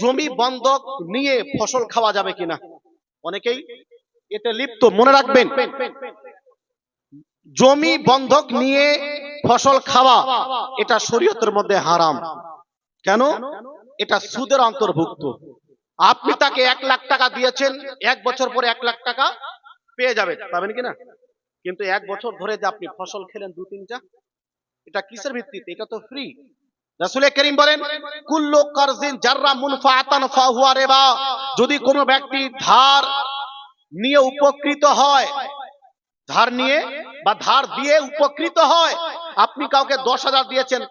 জমি বন্ধক নিয়ে ফসল খাওয়া যাবে কিনা? অনেকেই এতে লিপ্ত। মনে রাখবেন, জমি বন্ধক নিয়ে ফসল খাওয়া এটা শরীয়তের মধ্যে হারাম। কেন? এটা সুদের অন্তর্ভুক্ত। আপনি তাকে 1 লাখ টাকা দিয়েছেন, 1 বছর পরে 1 লাখ টাকা পেয়ে যাবেন, পাবেন কিনা? কিন্তু 1 বছর ধরে যে আপনি ফসল খেলেন 2-3টা, এটা কিসের ভিত্তিতে? এটা তো ফ্রি। রাসূল করিম বলেন, কুল্লু কারজিন জাররা মুনফাআতান ফাহুয়া রিবা। যদি কোনো ব্যক্তি ধার নিয়ে উপকৃত হয়, ধার নিয়ে বা ধার দিয়ে উপকৃত হয়, আপনি কাউকে 10,000 দিয়েছেন,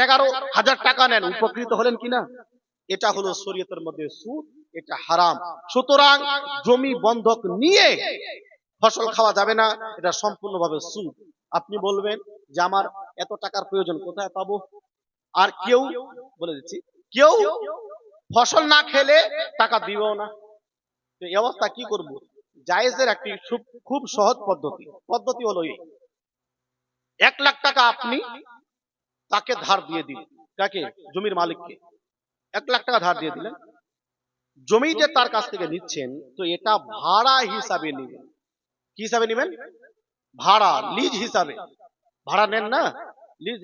11,000 টাকা নেন, উপকৃত হলেন কিনা? এটা হলো শরীয়তের মধ্যে সুদ, এটা হারাম। সুতরাং জমি বন্ধক নিয়ে ফসল খাওয়া যাবে না, এটা সম্পূর্ণভাবে সুদ। আপনি বলবেন যে আমার এত টাকার প্রয়োজন, কোথায় পাবো? আর কেউ, বলে দিচ্ছি, কেউ ফসল না খেলে টাকা দিবেও না। তো এই অবস্থা কি করব? জায়েজের একটি খুব সহজ পদ্ধতি হলো এই, 1 লাখ টাকা আপনি তাকে ধার দিয়ে দিন। কাকে? জমির মালিককে 1 লাখ টাকা ধার দিয়ে দিলেন। জমি যে তার কাছ থেকে নিচ্ছেন, তো এটা ভাড়া হিসাবে নেবেন। কি হিসাবে নেবেন? ভাড়া, লিজ হিসাবে। ভাড়া নেন না, লিজ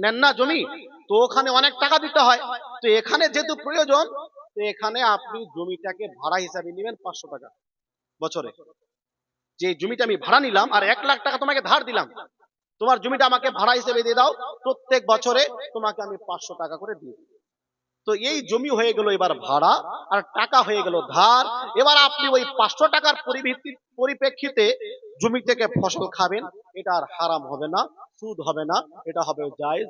নেন না জমি, তো ওখানে অনেক টাকা দিতে হয়। তো এখানে যেহেতু প্রয়োজন, তো এখানে আপনি জমিটাকে ভাড়া হিসাবে নেবেন 500 টাকা বছরে। যে জমিটা আমি ভাড়া নিলাম আর 1 লাখ টাকা তোমাকে ধার দিলাম, তোমার জমিটা আমাকে ভাড়া হিসেবে দিয়ে দাও, প্রত্যেক বছরে তোমাকে আমি 500 টাকা করে দিই। তো এই জমি হয়ে গেল এবার ভাড়া, আর টাকা হয়ে গেল ধার। এবার আপনি ওই 500 টাকার পরিপ্রেক্ষিতে জমি থেকে ফসল খাবেন, এটা আর হারাম হবে না, সুদ হবে না, এটা হবে জায়েজ।